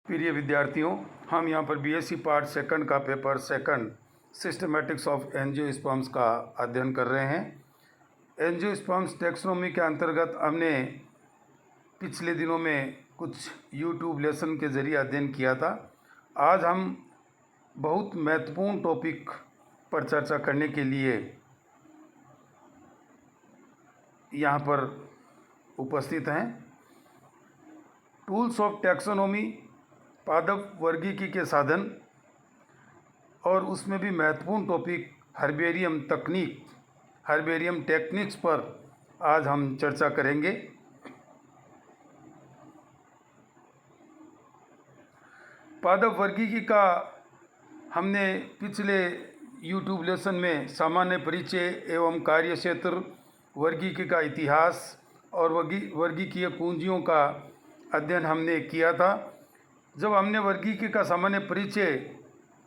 प्रिय विद्यार्थियों, हम यहाँ पर बीएससी पार्ट सेकंड का paper second systematics of angiosperms का अध्ययन कर रहे हैं। एंजियोस्पर्म्स टैक्सोनॉमी के अंतर्गत हमने पिछले दिनों में कुछ यूट्यूब लेसन के ज़रिए अध्ययन किया था। आज हम बहुत महत्वपूर्ण टॉपिक पर चर्चा करने के लिए यहाँ पर उपस्थित हैं। टूल्स ऑफ टैक्सोनॉमी, पादप वर्गीकी के साधन, और उसमें भी महत्वपूर्ण टॉपिक हर्बेरियम तकनीक, हर्बेरियम टेक्निक्स पर आज हम चर्चा करेंगे। पादप वर्गीकी का हमने पिछले यूट्यूब लेसन में सामान्य परिचय एवं कार्यक्षेत्र, वर्गीकी का इतिहास और वर्गीकीय कुंजियों का अध्ययन हमने किया था। जब हमने वर्गीकी का सामान्य परिचय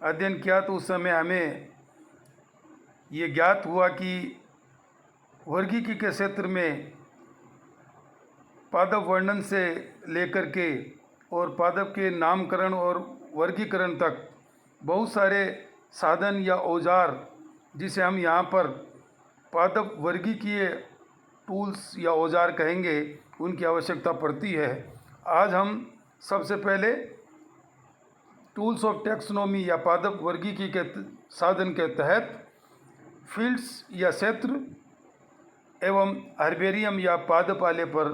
अध्ययन किया तो उस समय हमें ये ज्ञात हुआ कि वर्गीकी के क्षेत्र में पादप वर्णन से लेकर के और पादप के नामकरण और वर्गीकरण तक बहुत सारे साधन या औजार, जिसे हम यहाँ पर पादप वर्गीकीय टूल्स या औजार कहेंगे, उनकी आवश्यकता पड़ती है। आज हम सबसे पहले टूल्स ऑफ टैक्सोनॉमी या पादप वर्गीकी के साधन के तहत फील्ड्स या क्षेत्र एवं हर्बेरियम या पादपाले पर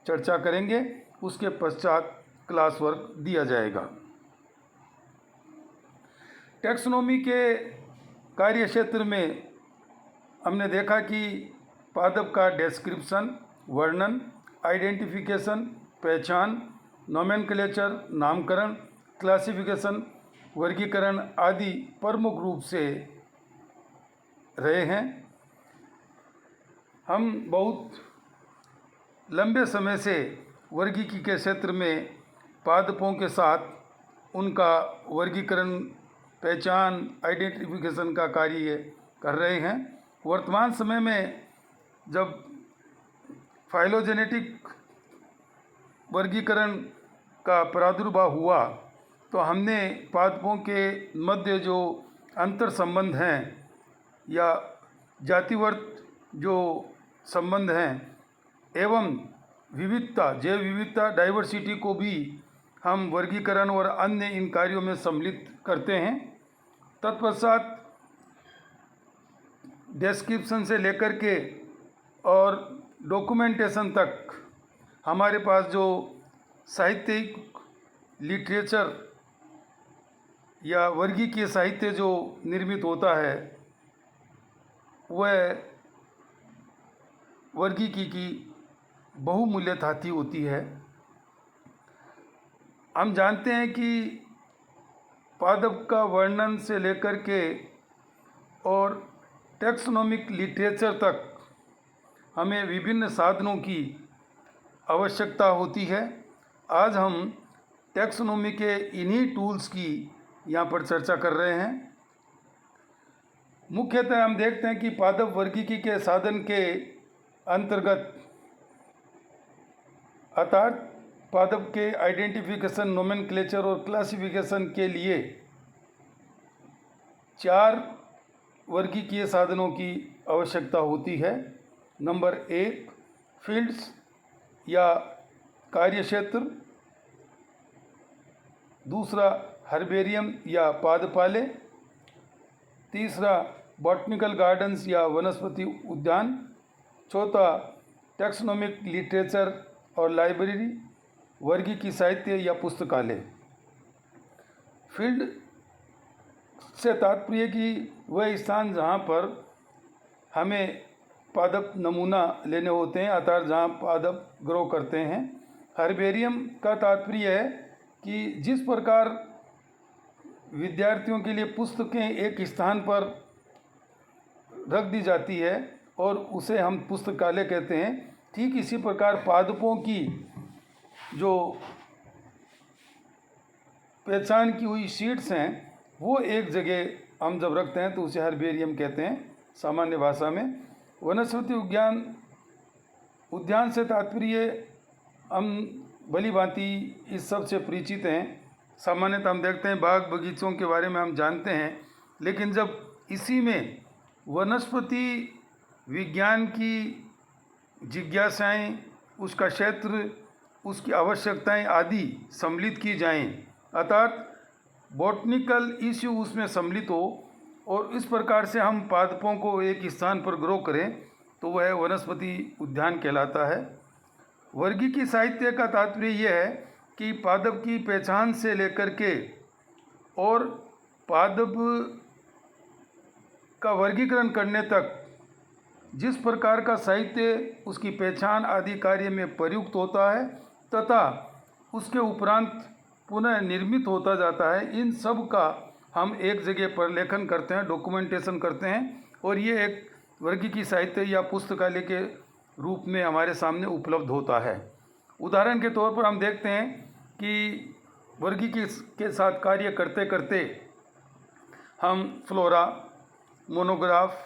चर्चा करेंगे। उसके पश्चात क्लास वर्क दिया जाएगा। टैक्सोनॉमी के कार्य क्षेत्र में हमने देखा कि पादप का डिस्क्रिप्शन, वर्णन, आइडेंटिफिकेशन, पहचान, नोमेनक्लेचर, नामकरण, क्लासिफिकेशन, वर्गीकरण आदि प्रमुख रूप से रहे हैं। हम बहुत लंबे समय से वर्गीकी के क्षेत्र में पादपों के साथ उनका वर्गीकरण, पहचान, आइडेंटिफिकेशन का कार्य कर रहे हैं। वर्तमान समय में जब फाइलोजेनेटिक वर्गीकरण का प्रादुर्भाव हुआ तो हमने पादपों के मध्य जो अंतर संबंध हैं या जातिवर्त जो संबंध हैं एवं विविधता, जैव विविधता, डाइवर्सिटी को भी हम वर्गीकरण और अन्य इन कार्यों में सम्मिलित करते हैं। तत्पश्चात डिस्क्रिप्शन से लेकर के और डॉक्यूमेंटेशन तक हमारे पास जो साहित्यिक लिटरेचर या वर्गीकीय साहित्य जो निर्मित होता है वह वर्गीकी की बहुमूल्य धातु होती है। हम जानते हैं कि पादप का वर्णन से लेकर के और टैक्सोनॉमिक लिटरेचर तक हमें विभिन्न साधनों की आवश्यकता होती है। आज हम टैक्सोनॉमी के इन्हीं टूल्स की यहाँ पर चर्चा कर रहे हैं। मुख्यतः हम देखते हैं कि पादप वर्गीकी के साधन के अंतर्गत अर्थात पादप के आइडेंटिफिकेशन, नोमेनक्लेचर और क्लासिफिकेशन के लिए 4 वर्गीकीय साधनों की आवश्यकता होती है। नंबर 1 फील्ड्स या कार्यक्षेत्र, दूसरा हर्बेरियम या पादपाले, तीसरा बॉटनिकल गार्डन्स या वनस्पति उद्यान, चौथा टैक्सोनॉमिक लिटरेचर और लाइब्रेरी, वर्गीकी साहित्य या पुस्तकालय। फील्ड से तात्पर्य कि वह स्थान जहाँ पर हमें पादप नमूना लेने होते हैं अर्थात जहाँ पादप ग्रो करते हैं। हर्बेरियम का तात्पर्य है कि जिस प्रकार विद्यार्थियों के लिए पुस्तकें एक स्थान पर रख दी जाती है और उसे हम पुस्तकालय कहते हैं, ठीक इसी प्रकार पादपों की जो पहचान की हुई शीट्स हैं वो एक जगह हम जब रखते हैं तो उसे हर्बेरियम कहते हैं सामान्य भाषा में। वनस्पति उद्यान से तात्पर्य हम भली भांति इस सब से परिचित हैं सामान्यतः हम देखते हैं बाग बगीचों के बारे में हम जानते हैं, लेकिन जब इसी में वनस्पति विज्ञान की जिज्ञासाएं, उसका क्षेत्र, उसकी आवश्यकताएं आदि सम्मिलित की जाएं, अर्थात बॉटनिकल इश्यू उसमें सम्मिलित हो और इस प्रकार से हम पादपों को एक स्थान पर ग्रो करें, तो वह वनस्पति उद्यान कहलाता है। वर्गीकी साहित्य का तात्पर्य यह है कि पादप की पहचान से लेकर के और पादप का वर्गीकरण करने तक जिस प्रकार का साहित्य उसकी पहचान आदि कार्य में प्रयुक्त होता है तथा उसके उपरांत पुनः निर्मित होता जाता है, इन सब का हम एक जगह पर लेखन करते हैं, डॉक्यूमेंटेशन करते हैं, और ये एक वर्गीकी साहित्य या पुस्तकालय के रूप में हमारे सामने उपलब्ध होता है। उदाहरण के तौर पर हम देखते हैं कि वर्गीकी के साथ कार्य करते करते हम flora, monograph,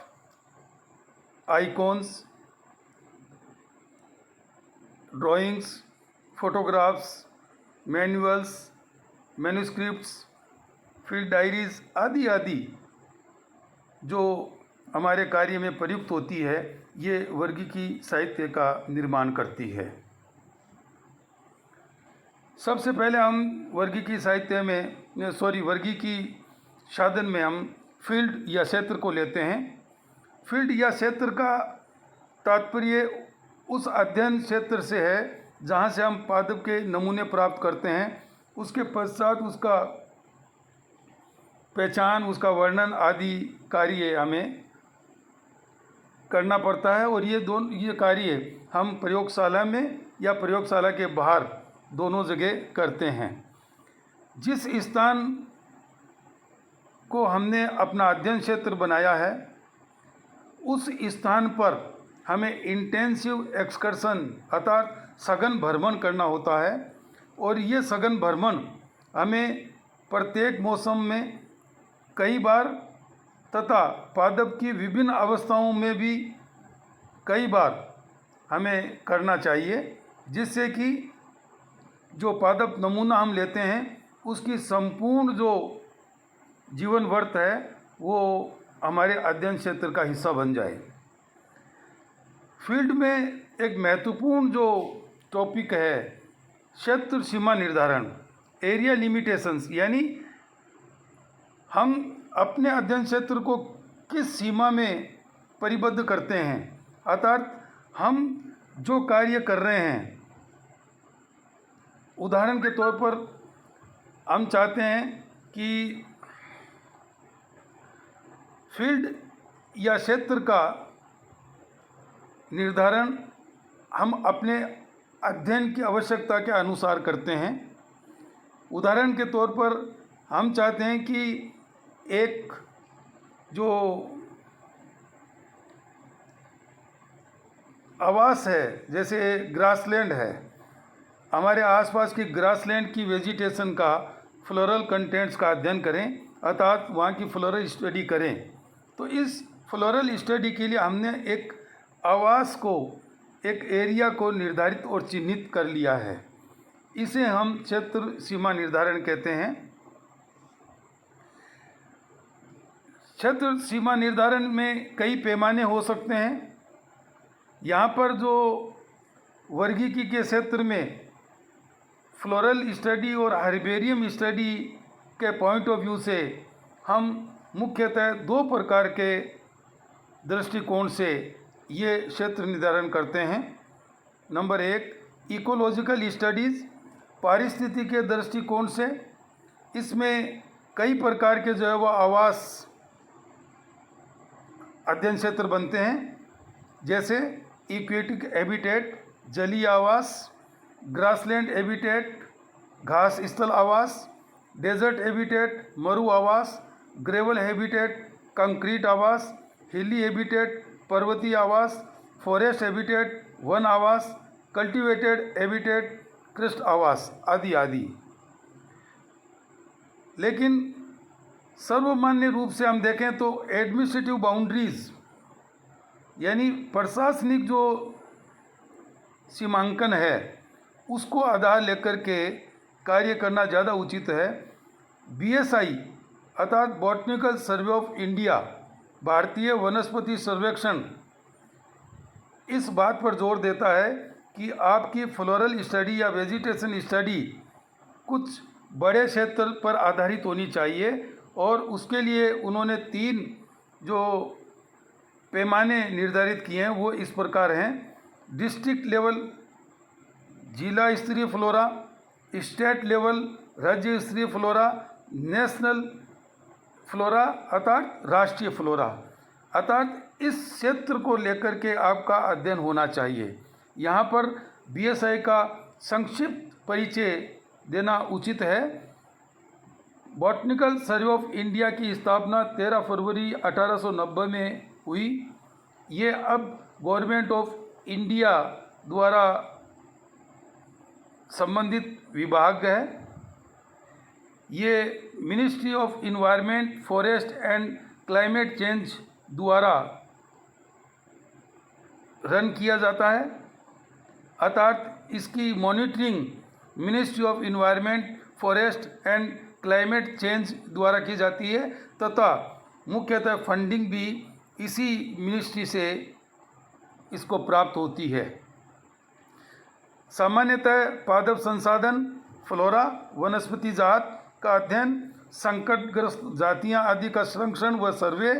icons, drawings, photographs, manuals, manuscripts, field diaries आदि आदि जो हमारे कार्य में प्रयुक्त होती है, ये वर्गीकी साहित्य का निर्माण करती है। सबसे पहले हम वर्गीकी साहित्य में वर्गीकी साधन में हम फील्ड या क्षेत्र को लेते हैं। फील्ड या क्षेत्र का तात्पर्य उस अध्ययन क्षेत्र से है जहाँ से हम पादप के नमूने प्राप्त करते हैं। उसके पश्चात उसका पहचान, उसका वर्णन आदि कार्य हमें करना पड़ता है, और ये कार्य हम प्रयोगशाला में या प्रयोगशाला के बाहर दोनों जगह करते हैं। जिस स्थान को हमने अपना अध्ययन क्षेत्र बनाया है उस स्थान पर हमें इंटेंसिव एक्सकर्शन अर्थात सघन भ्रमण करना होता है, और ये सघन भ्रमण हमें प्रत्येक मौसम में कई बार तथा पादप की विभिन्न अवस्थाओं में भी कई बार हमें करना चाहिए, जिससे कि जो पादप नमूना हम लेते हैं उसकी संपूर्ण जो जीवन वर्त है वो हमारे अध्ययन क्षेत्र का हिस्सा बन जाए। फील्ड में एक महत्वपूर्ण जो टॉपिक है क्षेत्र सीमा निर्धारण, एरिया लिमिटेशंस, यानी हम अपने अध्ययन क्षेत्र को किस सीमा में परिबद्ध करते हैं, अर्थात हम जो कार्य कर रहे हैं, उदाहरण के तौर पर हम चाहते हैं कि फील्ड या क्षेत्र का निर्धारण हम अपने अध्ययन की आवश्यकता के अनुसार करते हैं। उदाहरण के तौर पर हम चाहते हैं कि एक जो आवास है, जैसे ग्रासलैंड है, हमारे आसपास की ग्रासलैंड की वेजिटेशन का फ्लोरल कंटेंट्स का अध्ययन करें, अर्थात वहाँ की फ्लोरल स्टडी करें। तो इस फ्लोरल स्टडी के लिए हमने एक आवास को, एक एरिया को निर्धारित और चिन्हित कर लिया है। इसे हम क्षेत्र सीमा निर्धारण कहते हैं। क्षेत्र सीमा निर्धारण में कई पैमाने हो सकते हैं। यहाँ पर जो वर्गीकी के क्षेत्र में फ्लोरल स्टडी और हर्बेरियम स्टडी के पॉइंट ऑफ व्यू से हम मुख्यतः दो प्रकार के दृष्टिकोण से ये क्षेत्र निर्धारण करते हैं। नंबर एक, इकोलॉजिकल स्टडीज़, पारिस्थितिकी के दृष्टिकोण से इसमें कई प्रकार के जो है वो आवास अध्ययन क्षेत्र बनते हैं, जैसे इक्वेटिक हैबिटेट, जलीय आवास, ग्रासलैंड हैबिटेट, घास स्थल आवास, डेजर्ट हैबिटेट, मरु आवास, ग्रेवल हैबिटेट, कंक्रीट आवास, हिली हैबिटेट, पर्वतीय आवास, फॉरेस्ट हैबिटेट, वन आवास, कल्टीवेटेड हैबिटेट, कृष्ट आवास आदि आदि। लेकिन सर्वमान्य रूप से हम देखें तो एडमिनिस्ट्रेटिव बाउंड्रीज यानी प्रशासनिक जो सीमांकन है उसको आधार लेकर के कार्य करना ज़्यादा उचित है। BSI अर्थात बॉटनिकल सर्वे ऑफ इंडिया, भारतीय वनस्पति सर्वेक्षण, इस बात पर जोर देता है कि आपकी फ्लोरल स्टडी या वेजिटेशन स्टडी कुछ बड़े क्षेत्र पर आधारित होनी चाहिए और उसके लिए उन्होंने 3 जो पैमाने निर्धारित किए हैं वो इस प्रकार हैं। डिस्ट्रिक्ट लेवल जिला स्तरीय फ्लोरा, स्टेट लेवल राज्य स्तरीय फ्लोरा, नेशनल फ्लोरा अर्थात राष्ट्रीय फ्लोरा, अर्थात इस क्षेत्र को लेकर के आपका अध्ययन होना चाहिए। यहाँ पर BSI का संक्षिप्त परिचय देना उचित है। बॉटनिकल सर्वे ऑफ इंडिया की स्थापना 13 फरवरी 1890 में हुई। ये अब गवर्नमेंट ऑफ इंडिया द्वारा संबंधित विभाग है। ये ministry of environment, forest and climate change द्वारा रन किया जाता है, अर्थात इसकी monitoring ministry of environment, forest and climate change द्वारा की जाती है तथा मुख्यतः फंडिंग भी इसी मिनिस्ट्री से इसको प्राप्त होती है। सामान्यतः पादप संसाधन, फ्लोरा, वनस्पति जात का अध्ययन, संकटग्रस्त जातियां आदि का संरक्षण व सर्वे,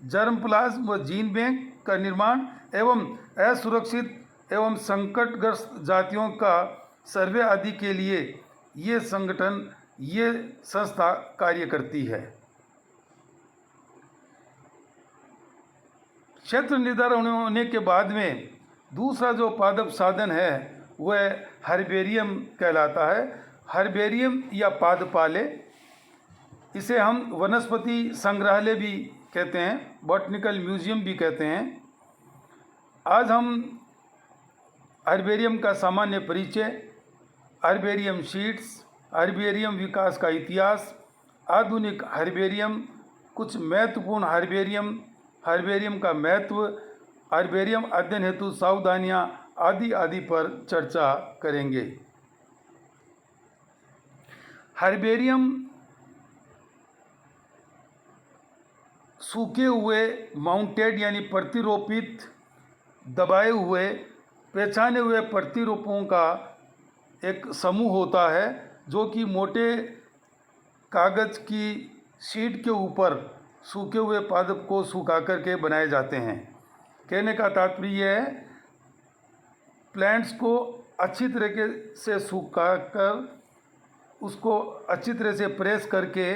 जर्मप्लाज्म व जीन बैंक का निर्माण एवं असुरक्षित एवं संकटग्रस्त जातियों का सर्वे आदि के लिए ये संगठन, ये संस्था कार्य करती है। क्षेत्र निर्धारण होने के बाद में दूसरा जो पादप साधन है वह हर्बेरियम कहलाता है। हर्बेरियम या पादपाले, इसे हम वनस्पति संग्रहालय भी कहते हैं, बॉटनिकल म्यूजियम भी कहते हैं। आज हम हर्बेरियम का सामान्य परिचय, हर्बेरियम शीट्स, हर्बेरियम विकास का इतिहास, आधुनिक हर्बेरियम, कुछ महत्वपूर्ण हर्बेरियम, हर्बेरियम का महत्व, हर्बेरियम अध्ययन हेतु सावधानियां आदि आदि पर चर्चा करेंगे। हर्बेरियम सूखे हुए, माउंटेड यानी प्रतिरोपित, दबाए हुए, पहचाने हुए प्रतिरूपों का एक समूह होता है जो कि मोटे कागज़ की शीट के ऊपर सूखे हुए पादप को सुखा करके बनाए जाते हैं। कहने का तात्पर्य है प्लांट्स को अच्छी तरीके से सुखा कर उसको अच्छी तरह से प्रेस करके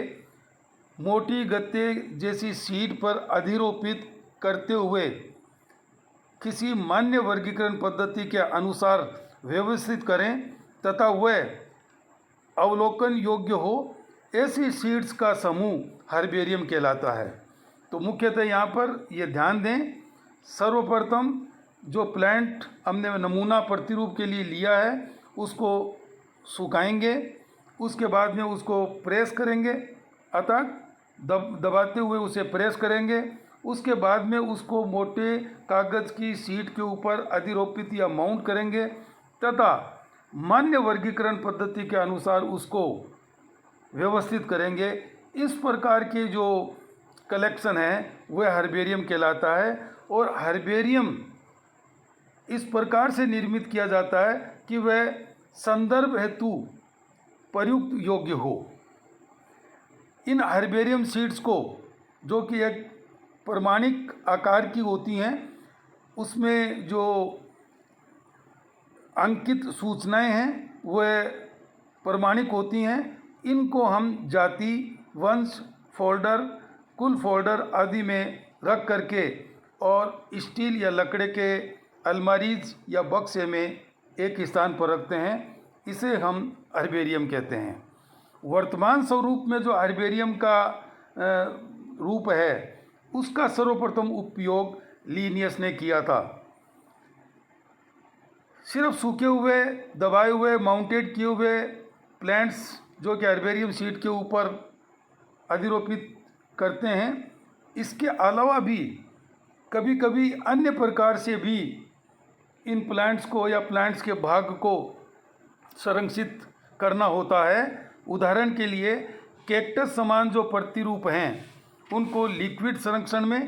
मोटी गत्ते जैसी शीट पर अधिरोपित करते हुए किसी मान्य वर्गीकरण पद्धति के अनुसार व्यवस्थित करें तथा वह अवलोकन योग्य हो, ऐसी सीड्स का समूह हर्बेरियम कहलाता है। तो मुख्यतः यहाँ पर ये ध्यान दें, सर्वप्रथम जो प्लांट हमने नमूना प्रतिरूप के लिए लिया है उसको सुखाएंगे, उसके बाद में उसको प्रेस करेंगे, अर्थात दबाते हुए उसे प्रेस करेंगे। उसके बाद में उसको मोटे कागज़ की शीट के ऊपर अधिरोपित या माउंट करेंगे तथा मान्य वर्गीकरण पद्धति के अनुसार उसको व्यवस्थित करेंगे। इस प्रकार के जो कलेक्शन है वह हर्बेरियम कहलाता है। और हर्बेरियम इस प्रकार से निर्मित किया जाता है कि वह संदर्भ हेतु प्रयुक्त योग्य हो। इन हर्बेरियम शीट्स को, जो कि एक प्रमाणिक आकार की होती हैं, उसमें जो अंकित सूचनाएं हैं वह प्रमाणिक होती हैं। इनको हम जाति, वंश, फोल्डर, कुल फोल्डर आदि में रख करके और स्टील या लकड़े के अलमारीज या बक्से में एक स्थान पर रखते हैं। इसे हम हर्बेरियम कहते हैं। वर्तमान स्वरूप में जो हर्बेरियम का रूप है उसका सर्वप्रथम उपयोग लीनियस ने किया था। सिर्फ सूखे हुए, दबाए हुए, माउंटेड किए हुए प्लांट्स जो कि हर्बेरियम शीट के ऊपर अधिरोपित करते हैं, इसके अलावा भी कभी कभी अन्य प्रकार से भी इन प्लांट्स को या प्लांट्स के भाग को संरक्षित करना होता है। उदाहरण के लिए कैक्टस समान जो प्रतिरूप हैं उनको लिक्विड संरक्षण में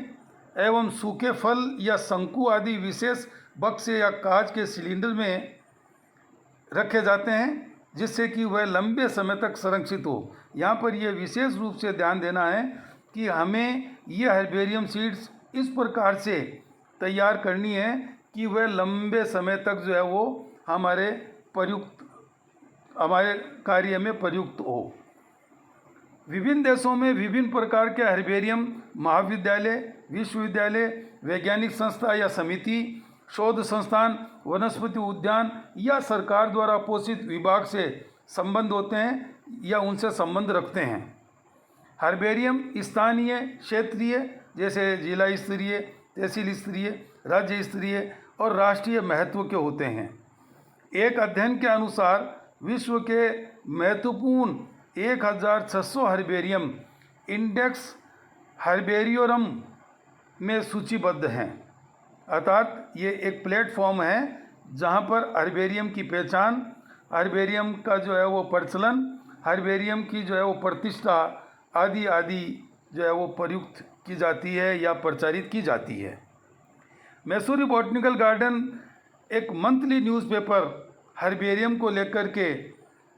एवं सूखे फल या शंकु आदि विशेष बक्से या कांच के सिलेंडर में रखे जाते हैं जिससे कि वह लंबे समय तक संरक्षित हो। यहाँ पर यह विशेष रूप से ध्यान देना है कि हमें ये हर्बेरियम सीड्स इस प्रकार से तैयार करनी है कि वह लंबे समय तक जो है वो हमारे कार्य में प्रयुक्त हो। विभिन्न देशों में विभिन्न प्रकार के हर्बेरियम महाविद्यालय, विश्वविद्यालय, वैज्ञानिक संस्था या समिति, शोध संस्थान, वनस्पति उद्यान या सरकार द्वारा पोषित विभाग से संबंध होते हैं या उनसे संबंध रखते हैं। हर्बेरियम स्थानीय, क्षेत्रीय जैसे जिला स्तरीय, तहसील स्तरीय, राज्य स्तरीय और राष्ट्रीय महत्व के होते हैं। एक अध्ययन के अनुसार विश्व के महत्वपूर्ण 1600 हर्बेरियम इंडेक्स हर्बेरियोरम में सूचीबद्ध हैं। अर्थात ये एक प्लेटफॉर्म है जहाँ पर हर्बेरियम की पहचान, हर्बेरियम का जो है वो प्रचलन, हर्बेरियम की जो है वो प्रतिष्ठा आदि आदि जो है वो प्रयुक्त की जाती है या प्रचारित की जाती है। मैसूरी बॉटनिकल गार्डन एक मंथली न्यूज़पेपर हर्बेरियम को लेकर के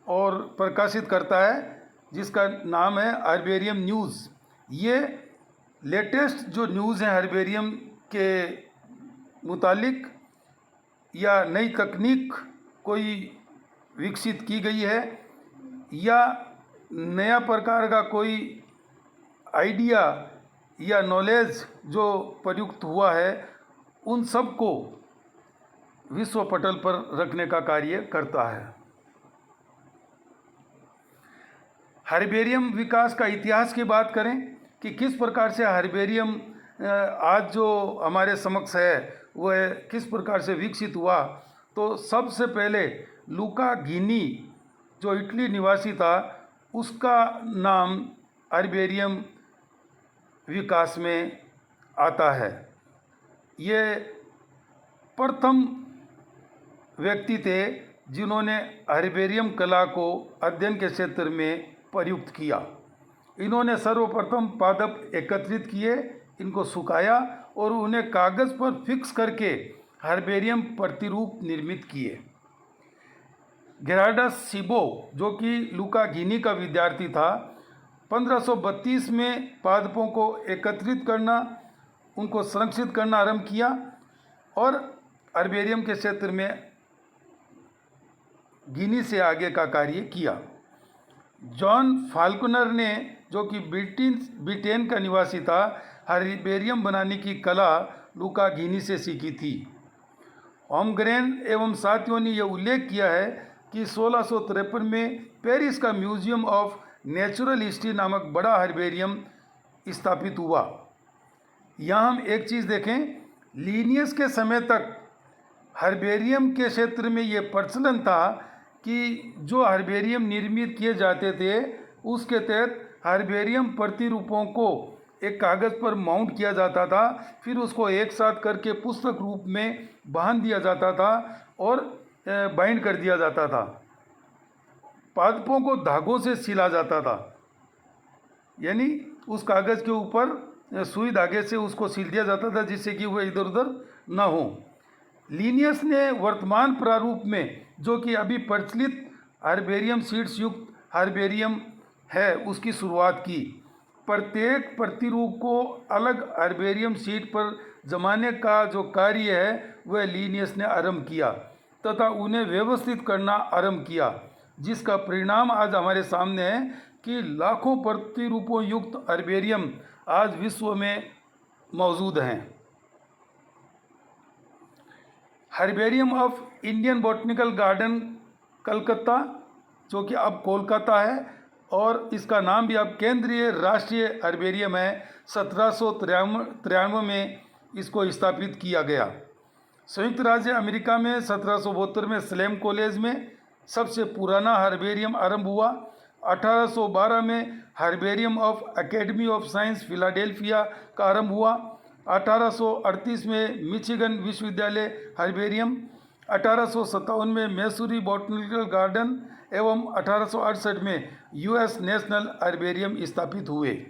और प्रकाशित करता है जिसका नाम है हर्बेरियम न्यूज़। ये लेटेस्ट जो न्यूज़ हैं हर्बेरियम के मुतालिक या नई तकनीक कोई विकसित की गई है या नया प्रकार का कोई आइडिया या नॉलेज जो प्रयुक्त हुआ है उन सब को विश्व पटल पर रखने का कार्य करता है। हर्बेरियम विकास का इतिहास की बात करें कि किस प्रकार से हर्बेरियम आज जो हमारे समक्ष है वह किस प्रकार से विकसित हुआ, तो सबसे पहले लूका घिनी जो इटली निवासी था उसका नाम हर्बेरियम विकास में आता है। ये प्रथम व्यक्ति थे जिन्होंने हर्बेरियम कला को अध्ययन के क्षेत्र में प्रयुक्त किया। इन्होंने सर्वप्रथम पादप एकत्रित किए, इनको सुखाया और उन्हें कागज़ पर फिक्स करके हर्बेरियम प्रतिरूप निर्मित किए। गेरार्डस सिबो जो कि लूका घिनी का विद्यार्थी था, 1532 में पादपों को एकत्रित करना, उनको संरक्षित करना आरंभ किया और हर्बेरियम के क्षेत्र में घिनी से आगे का कार्य किया। जॉन फाल्कनर ने जो कि ब्रिटेन का निवासी था, हर्बेरियम बनाने की कला लूका घिनी से सीखी थी। होमग्रेन एवं साथियों ने यह उल्लेख किया है कि 1653 में पेरिस का म्यूजियम ऑफ नेचुरल हिस्ट्री नामक बड़ा हर्बेरियम स्थापित हुआ। यहाँ हम एक चीज़ देखें, लीनियस के समय तक हर्बेरियम के क्षेत्र में ये प्रचलन था कि जो हर्बेरियम निर्मित किए जाते थे उसके तहत हर्बेरियम प्रतिरूपों को एक कागज़ पर माउंट किया जाता था, फिर उसको एक साथ करके पुस्तक रूप में बांध दिया जाता था और बाइंड कर दिया जाता था। पादपों को धागों से सिला जाता था, यानी उस कागज़ के ऊपर सुई धागे से उसको सिल दिया जाता था जिससे कि वह इधर उधर ना हो। लीनियस ने वर्तमान प्रारूप में जो कि अभी प्रचलित हर्बेरियम सीड्स युक्त हर्बेरियम है उसकी शुरुआत की। प्रत्येक प्रतिरूप को अलग हर्बेरियम सीट पर जमाने का जो कार्य है वह लीनियस ने आरंभ किया तथा उन्हें व्यवस्थित करना आरंभ किया, जिसका परिणाम आज हमारे सामने है कि लाखों प्रतिरूपों युक्त हर्बेरियम आज विश्व में मौजूद हैं। Herbarium of Indian botanical garden Calcutta जो कि अब कोलकाता है और इसका नाम भी अब केंद्रीय राष्ट्रीय हर्बेरियम है। 1793 में इसको स्थापित किया गया। संयुक्त राज्य अमेरिका में 1772 में स्लैम कॉलेज में सबसे पुराना हर्बेरियम आरंभ हुआ। 1812 में herbarium of academy of science Philadelphia का आरंभ हुआ। 1838 में मिशिगन विश्वविद्यालय हर्बेरियम, 1857 में मैसूरी बॉटनिकल गार्डन एवं 1868 में यूएस नेशनल हर्बेरियम स्थापित हुए।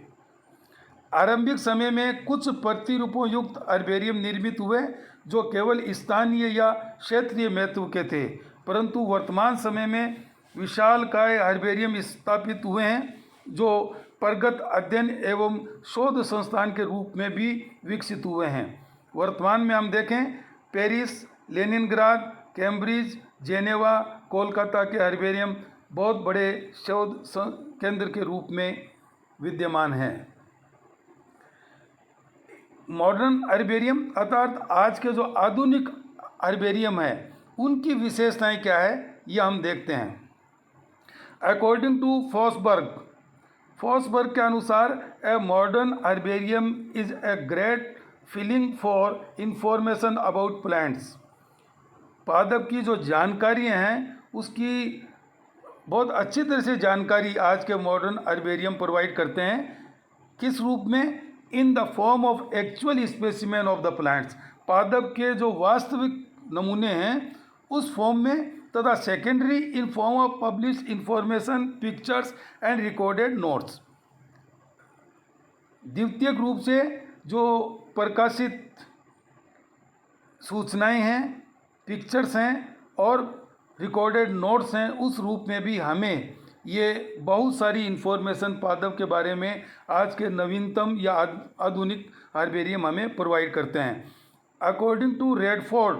आरंभिक समय में कुछ प्रतिरूपों युक्त हर्बेरियम निर्मित हुए जो केवल स्थानीय या क्षेत्रीय महत्व के थे, परंतु वर्तमान समय में विशालकाय हर्बेरियम स्थापित हुए हैं जो प्रगत अध्ययन एवं शोध संस्थान के रूप में भी विकसित हुए हैं। वर्तमान में हम देखें, Paris, Leningrad, Cambridge, Geneva, Kolkata के हर्बेरियम बहुत बड़े शोध केंद्र के रूप में विद्यमान हैं। मॉडर्न हर्बेरियम अर्थात आज के जो आधुनिक हर्बेरियम है उनकी विशेषताएं क्या है, ये हम देखते हैं। अकॉर्डिंग टू फॉसबर्ग के अनुसार ए modern herbarium is a great feeling for information about plants. पादप की जो जानकारियाँ हैं उसकी बहुत अच्छी तरह से जानकारी आज के मॉडर्न हर्बेरियम प्रोवाइड करते हैं। किस रूप में? In the form of actual specimen of the plants, पादप के जो वास्तविक नमूने हैं उस फॉर्म में, तथा secondary in form of publish information, pictures and recorded notes. द्वितीयक रूप से जो प्रकाशित सूचनाएं हैं, पिक्चर्स हैं और रिकॉर्डेड नोट्स हैं, उस रूप में भी हमें ये बहुत सारी इन्फॉर्मेशन पादप के बारे में आज के नवीनतम या आधुनिक हर्बेरियम हमें प्रोवाइड करते हैं। According to Radford,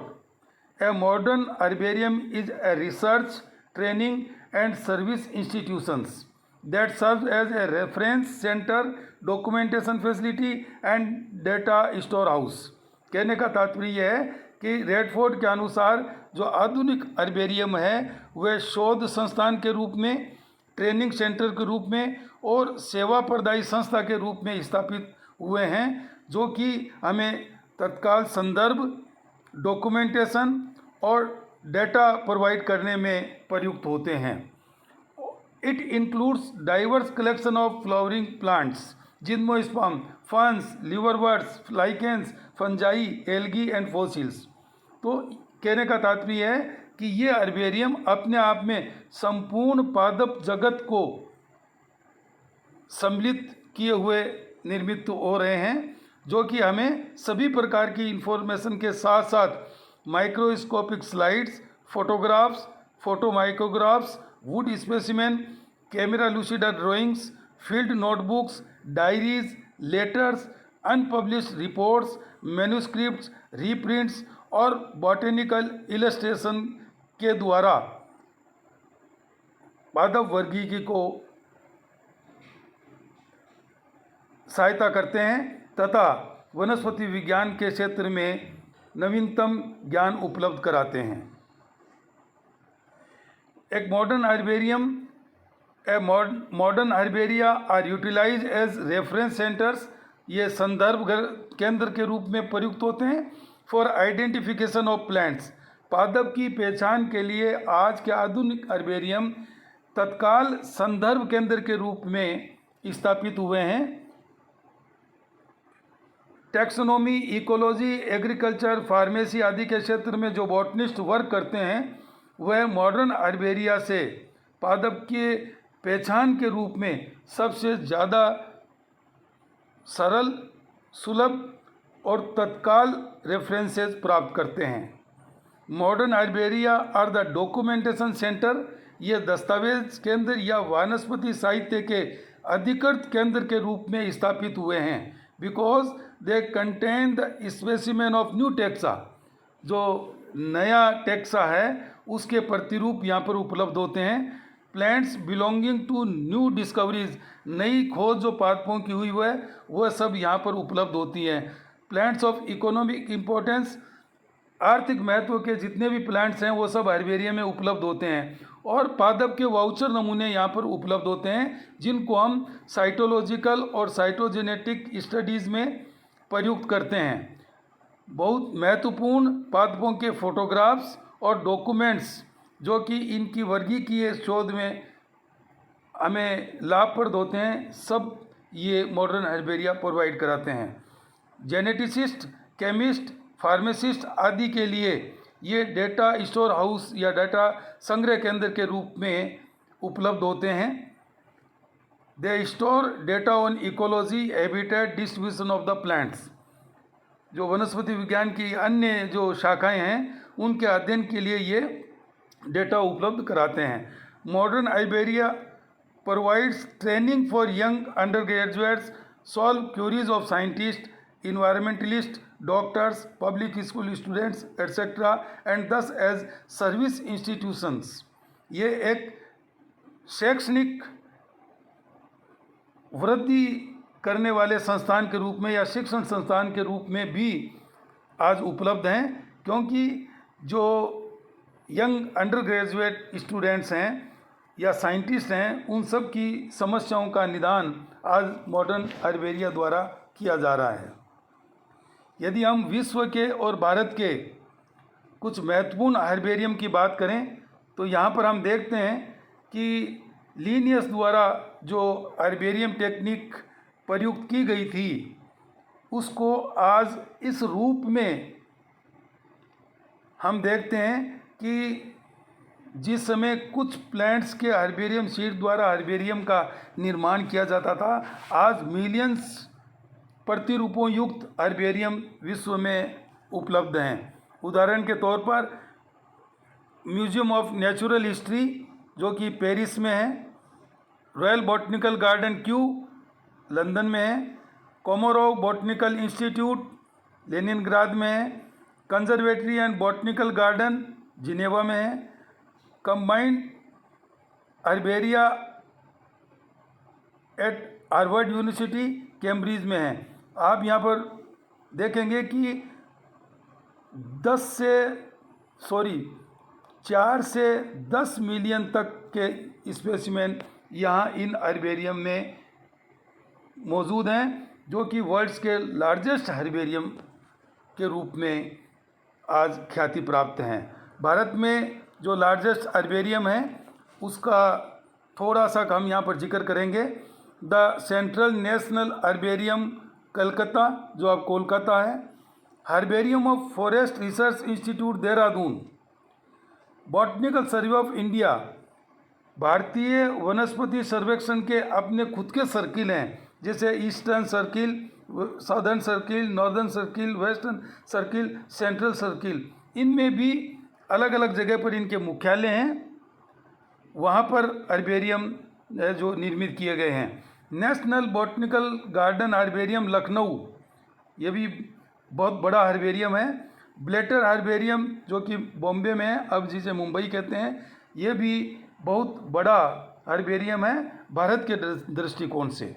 a modern herbarium is a research, training and service institutions that serves as a reference center, documentation facility and data storehouse। कहने का तात्पर्य है कि रेडफोर्ड के अनुसार जो आधुनिक हर्बेरियम है वह शोध संस्थान के रूप में, ट्रेनिंग सेंटर के रूप में और सेवा प्रदायी संस्था के रूप में स्थापित हुए हैं, जो कि हमें तत्काल संदर्भ, डॉक्यूमेंटेशन और डेटा प्रोवाइड करने में प्रयुक्त होते हैं। It includes diverse collection of flowering plants, gymnosperm, ferns, liverworts, lichens, fungi, algae and fossils। तो कहने का तात्पर्य है कि ये हर्बेरियम अपने आप में संपूर्ण पादप जगत को सम्मिलित किए हुए निर्मित हो रहे हैं, जो कि हमें सभी प्रकार की इंफॉर्मेशन के साथ साथ microscopic slides, photographs, photomicrographs, wood specimen, camera lucida drawings, field notebooks, diaries, letters, unpublished reports, manuscripts, reprints और बॉटेनिकल इलस्ट्रेशन के द्वारा पादप वर्गीकी को सहायता करते हैं तथा वनस्पति विज्ञान के क्षेत्र में नवीनतम ज्ञान उपलब्ध कराते हैं। एक modern herbaria are utilise as reference centres, ये संदर्भ केंद्र के रूप में प्रयुक्त होते हैं फॉर आइडेंटिफिकेशन ऑफ प्लांट्स। पादप की पहचान के लिए आज के आधुनिक हर्बेरियम तत्काल संदर्भ केंद्र के रूप में स्थापित हुए हैं। टैक्सोनॉमी, इकोलॉजी, एग्रीकल्चर, फार्मेसी आदि के क्षेत्र में जो बॉटनिस्ट वर्क करते हैं वह मॉडर्न हर्बेरिया से पादप के पहचान के रूप में सबसे ज़्यादा सरल, सुलभ और तत्काल रेफरेंसेस प्राप्त करते हैं। Modern herbaria are the documentation centre, ये दस्तावेज केंद्र या वनस्पति साहित्य के अधिकृत केंद्र के रूप में स्थापित हुए हैं, because they contain the specimen of new taxa. जो नया टेक्सा है उसके प्रतिरूप यहाँ पर उपलब्ध होते हैं। Plants belonging to new discoveries, नई खोज जो पादपों की हुई है वह सब यहाँ पर उपलब्ध होती हैं। प्लांट्स ऑफ इकोनॉमिक इम्पोर्टेंस, आर्थिक महत्व के जितने भी प्लांट्स हैं वो सब हर्बेरियम में उपलब्ध होते हैं। और पादप के वाउचर नमूने यहाँ पर उपलब्ध होते हैं जिनको हम साइटोलॉजिकल और साइटोजेनेटिक स्टडीज़ में प्रयुक्त करते हैं। बहुत महत्वपूर्ण पादपों के फोटोग्राफ्स और डॉक्यूमेंट्स जो कि इनकी वर्गीकीय शोध में हमें लाभप्रद होते हैं, सब ये मॉडर्न हर्बेरिया प्रोवाइड कराते हैं। जेनेटिसिस्ट, केमिस्ट, फार्मासिस्ट आदि के लिए ये डेटा स्टोर हाउस या डेटा संग्रह केंद्र के रूप में उपलब्ध होते हैं। They store data on ecology, habitat, distribution of the plants. जो वनस्पति विज्ञान की अन्य जो शाखाएं हैं उनके अध्ययन के लिए ये डेटा उपलब्ध कराते हैं। Modern herbaria provides training for young undergraduates, solve queries of scientist, environmentalist, doctors, public school students etcetera, and thus as service institutions. ये एक शैक्षणिक वृद्धि करने वाले संस्थान के रूप में या शिक्षण संस्थान के रूप में भी आज उपलब्ध हैं, क्योंकि जो यंग अंडर ग्रेजुएट स्टूडेंट्स हैं या साइंटिस्ट हैं उन सब की समस्याओं का निदान आज मॉडर्न हर्बेरिया द्वारा किया जा रहा है। यदि हम विश्व के और भारत के कुछ महत्वपूर्ण हर्बेरियम की बात करें तो यहाँ पर हम देखते हैं कि लीनियस द्वारा जो हर्बेरियम टेक्निक प्रयुक्त की गई थी उसको आज इस रूप में हम देखते हैं कि जिस समय कुछ प्लांट्स के हर्बेरियम सीड द्वारा हर्बेरियम का निर्माण किया जाता था, आज मिलियंस प्रतिरूपों युक्त हर्बेरियम विश्व में उपलब्ध हैं। उदाहरण के तौर पर म्यूजियम ऑफ नेचुरल हिस्ट्री जो कि पेरिस में है, royal botanical garden Q London में है, कोमोरोव बॉटनिकल इंस्टीट्यूट लेनिनग्राद में है, conservatory and botanical garden Geneva में है, combined herbaria eight Harvard university Cambridge में है। आप यहाँ पर देखेंगे कि 4 से 10 मिलियन तक के स्पेसिमेन यहाँ इन हर्बेरियम में मौजूद हैं, जो कि वर्ल्ड्स के लार्जेस्ट हर्बेरियम के रूप में आज ख्याति प्राप्त हैं। भारत में जो लार्जेस्ट हर्बेरियम है उसका थोड़ा सा हम यहाँ पर जिक्र करेंगे। The central national herbarium Calcutta जो अब कोलकाता है, herbarium of forest research institute Dehradun, botanical survey of India, भारतीय वनस्पति सर्वेक्षण के अपने खुद के सर्किल हैं, जैसे eastern circle, southern circle, northern circle, western circle, central circle. इनमें भी अलग अलग जगह पर इनके मुख्यालय हैं, वहाँ पर हर्बेरियम जो निर्मित किए गए हैं। National botanical garden herbarium Lucknow, ये भी बहुत बड़ा हर्बेरियम है। ब्लेटर हर्बेरियम जो कि बॉम्बे में है, अब जिसे मुंबई कहते हैं, ये भी बहुत बड़ा हर्बेरियम है भारत के दृष्टिकोण से।